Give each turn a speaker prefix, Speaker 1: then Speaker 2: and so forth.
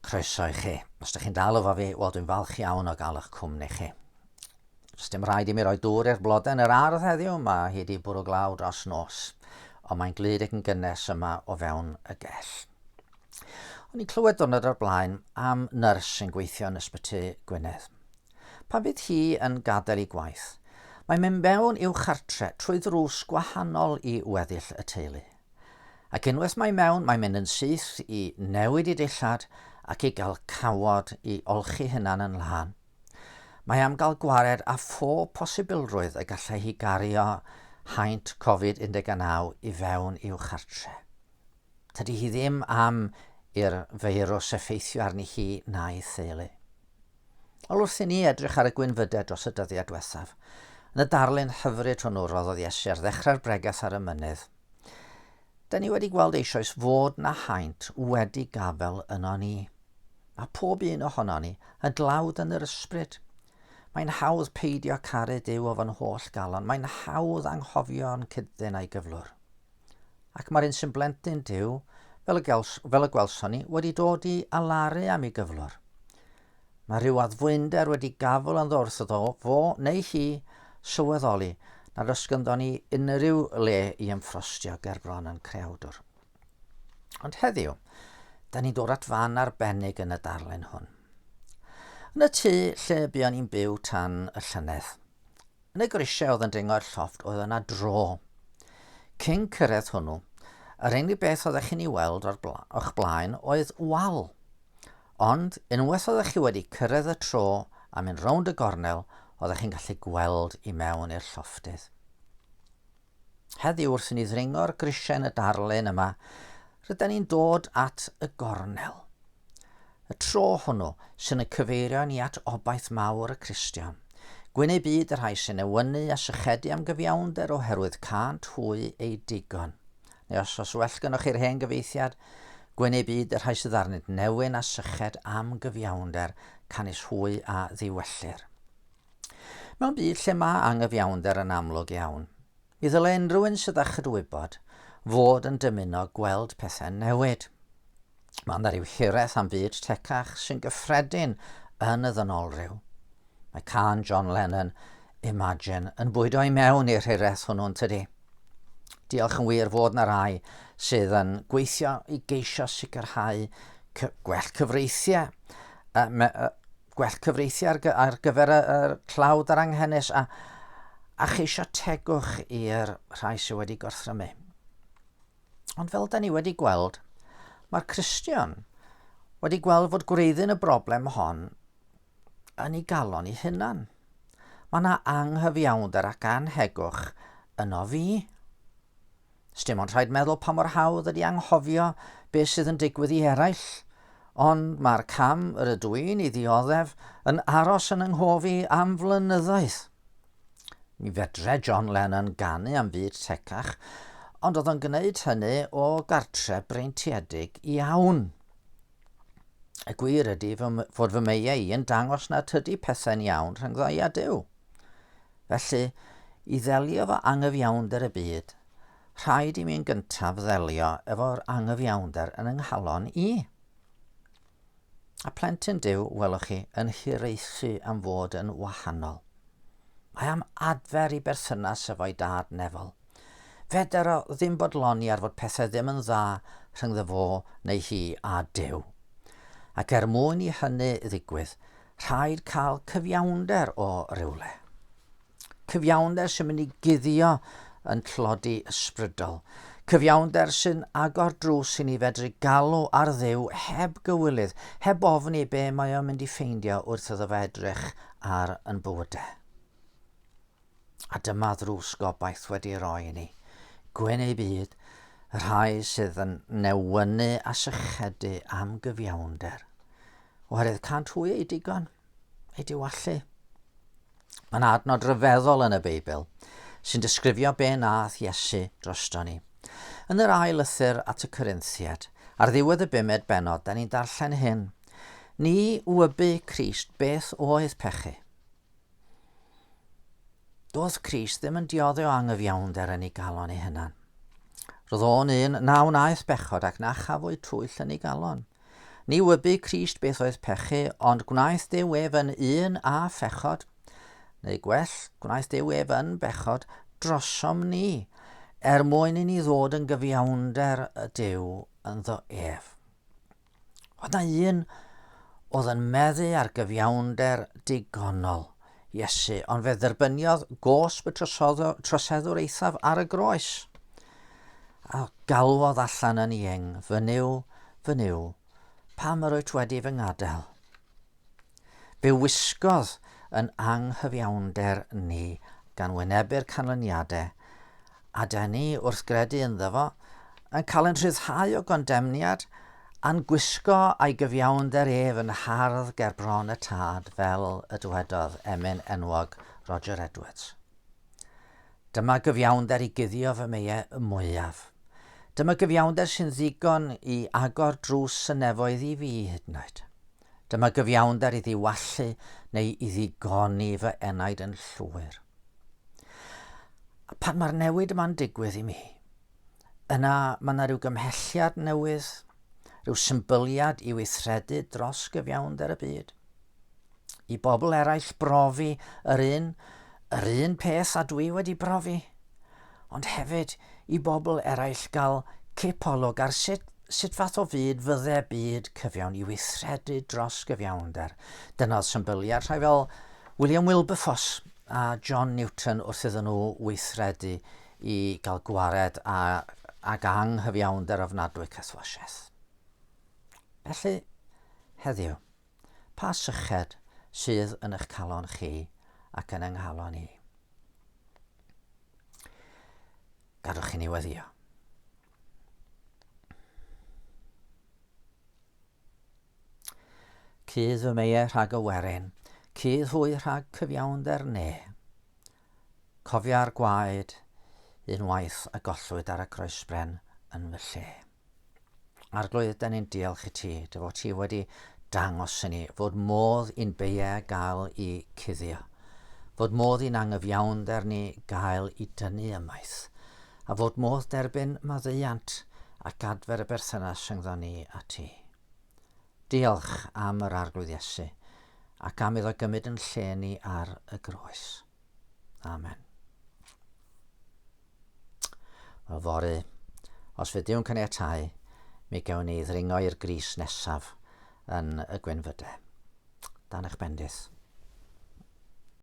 Speaker 1: Croeso I chi. Os ydych chi'n dal efo fi, wel dwi'n falch iawn o gael eich cwmni chi. Os dim rhaid I mi roi dŵr i'r blodau yn yr ardd heddiw, mae hi wedi bwrw glaw dros nos, ond mae'n gludig yn gynnes yma o fewn y gell. O'n i'n clywed diwrnod o'r blaen am nyrs yn gweithio yn ysbyty Gwynedd. Pan bydd hi yn gadael I gwaith, mae'n mynd mewn i'w chartre trwy ddrws gwahanol I weddill y teulu. Ac unwaith mae'n mewn, mae'n mynd yn syth I newid I dillad ac I gael cawod I olchi hynna'n yn lân. Mae am gael gwared a phob posibilrwydd y gallai hi gario haint Covid-19 I fewn i'w chartre. Tydi hi ddim am i'r feirws effeithio arni hi na I theulu. Ond wrth I ni edrych ar y gwynfydau dros y dyddiau diwethaf, yn y darlun hyfryd hwnnw roddodd Iesu ar ddechrau'r bregaeth ar y mynydd, da ni wedi gweld eisoes fod na haint wedi gafel yno ni. A pob un ohono ni yn dlawd yn yr ysbryd. Mae'n hawdd peidio caru Duw o fan holl galon. Mae'n hawdd anghofio yn cyddyn a'i gyflwr. Ac mae'r un sy'n blentyn Duw, fel y gwelson ni, wedi dod I alaru am ei gyflwr. Mae rhyw addfwynder wedi gafel yn ddwrth iddo fo neu hi sylweddoli nad oes ganddo ni unrhyw le I ymffrostio ger bron yn crewdwr. Ond heddiw, da ni'n dod at fan arbennig yn y darlun hwn. Yn y tŷ lle buon ni'n byw tan y llynedd. Yn y grisiau oedd yn dringo'r llofft oedd yna dro. Cyn cyrraedd hwnnw, yr unig beth oeddech chi'n ei weld o'ch blaen oedd wal. Ond unwaith oeddech chi wedi cyrraedd y tro a mynd rownd y gornel, oeddech chi'n gallu gweld I mewn i'r llofftydd. Heddiw wrth I ni ddringo'r grisiau yn y darlun yma, rydyn ni'n dod at y gornel. Y tro hwnnw sy'n y cyfeirio ni at obaith mawr y Cristion. Gwyn ei byd yr rhai sy'n ewynu a sychedu am gyfiawnder oherwydd cant hwy ei digon. Neu os well gynnwch chi'r hen gyfeithiad, gwyn ei byd yr rhai sydd arnynt newyn a syched am gyfiawnder, canis hwy a ddiwellir. Mewn byd lle mae anghyfiawnder yn amlwg iawn, mi ddylai unrhyw un sydd â chydwybod fod yn dymuno gweld pethau newid. Mae yna rhyw hiraeth am byd tecach sy'n gyffredin yn y ddynolryw. Mae can John Lennon, Imagine, yn bwydo I mewn i'r hiraeth hwnnw'n tydi. Diolch yn wir fod na rai sydd yn gweithio I geisio sicrhau gwell cyfreithiau. Gwell cyfreithiau ar gyfer y clawd ar anghennus a cheisio tegwch i'r rhai sydd wedi gorthrymu. Ond fel da ni wedi gweld, mae'r Cristion wedi gweld fod gwreiddyn y broblem hon yn ei galon ei hunan. Mae yna anghyfiawnder ac anhegwch yno fi. Sdim ond rhaid meddwl pa mor hawdd ydi anghofio beth sydd yn digwydd I eraill, ond mae'r cam yr ydw i'n I ddioddef yn aros yn ynghofi am flynyddoedd. Mi fedre John Lennon ganu am byd tecach, ond oedd o'n gwneud hynny o gartre breintiedig iawn. Y gwir ydy fod fy meiau I yn dangos na tydi pethau'n iawn rhyngddo I a Duw. Felly, I ddelio efo anghyfiawnder y byd, rhaid I mi'n gyntaf ddelio efo'r anghyfiawnder yn ynghalon I. A plentyn Duw, welwch chi, yn hiraethu am fod yn wahanol. Mae am adfer I berthynas efo'i dad Nefel. Feder o ddim bodloni ar fod pethau ddim yn dda rhyngddo fo neu hi a Duw. Ac mwyn I hynny ddigwydd, rhaid cael cyfiawnder o rywle. Cyfiawnder sy'n mynd I guddio yn tlodi ysbrydol. Cyfiawnder sy'n agor drws I ni fedru galw ar Dduw heb gywilydd, heb ofni be mae o'n mynd I ffeindio wrth iddo fe edrych ar yn bywydau. A dyma ddrws gobaith wedi roi I ni. Gwyn ei byd, y rhai sydd yn newynu a sychedu am gyfiawnder. Oherwydd cant hwy ei digon, ei diwallu. Mae'n adnod ryfeddol yn y Beibl sy'n disgrifio be nath Iesu drosto ni. Yn yr ail lythyr at y Corinthiad, ar ddiwedd y 5 bennod, da ni'n darllen hyn. Ni wybu Crist beth oedd pechu. Doedd Crist ddim yn diodde o anghyfiawnder yn ei galon ei hunan. Roedd o'n un na wnaeth bechod ac na chafwyd twyll yn ei galon. Ni wybu Crist beth oedd pechu, ond gwnaeth Duw ef yn un a phechod, neu gwell, gwnaeth Duw ef yn bechod drosom ni, mwyn i ni ddod yn gyfiawnder y Duw yn ddo ef. Oedd na un oedd yn meddu ar gyfiawnder digonol Iesu, ond fe dderbyniodd gosb y troseddwr eithaf ar y groes. A galwodd allan yn ieng, fy niw, pam yr wyt wedi fy ngadael? Fe wisgodd yn anghyfiawnder ni gan wynebu'r canlyniadau, a da ni wrth gredu ynddo fo yn cael yn rhyddhau o gondemniad a'n gwisgo a'i gyfiawnder ef yn hardd ger bron y tad fel y dywedodd emyn enwog Roger Edwards. Dyma gyfiawnder i guddio fy meie mwyaf. Dyma gyfiawnder sy'n ddigon i agor drws y nefoedd i fi hyd yn oed. Dyma gyfiawnder i ddiwallu neu i ddigoni fy enaid yn llwyr. A pan mae'r newid yma'n digwydd i mi, yna mae yna rhyw gymhelliad newydd, rhyw symbyliad i weithredu dros gyfiawnder y byd. I bobl eraill brofi yr un peth a dwi wedi brofi, ond hefyd i bobl eraill gael cipolwg ar sut fath o fyd fydde byd cyfiawn i weithredu dros gyfiawnder. Dyna oedd symbyliad rhai fel William Wilberforce a John Newton wrth iddyn nhw weithredu i gael gwared ag anghyfiawnder ofnadwy cathwasiaeth. Felly, heddiw, pa syched sydd yn eich calon chi ac yn yng nghalon i? Gadwch i ni weddio. Cydd fy meie rhag y werin, cydd hwy rhag cyfiawnder ne. Cofia'r gwaed, unwaith a gollwyd ar y croesbren yn fy lle. Arglwydd, da ni'n diolch i ti, dy fod ti wedi dangos i ni fod modd i'n beiau gael i cuddio, fod modd i'n anghyfiawnder ni gael i dynnu ymaith, a fod modd derbyn maddeuant ac adfer y berthynas yngddo ni a ti. Diolch am yr arglwydd Iesu, ac am iddo gymryd yn lle ni ar y groes. Amen. Wel fory, os fe Dyw'n caniatáu, mi gawn ni ddringo i'r grys nesaf yn y Gwynfydau. Dan eich bendith.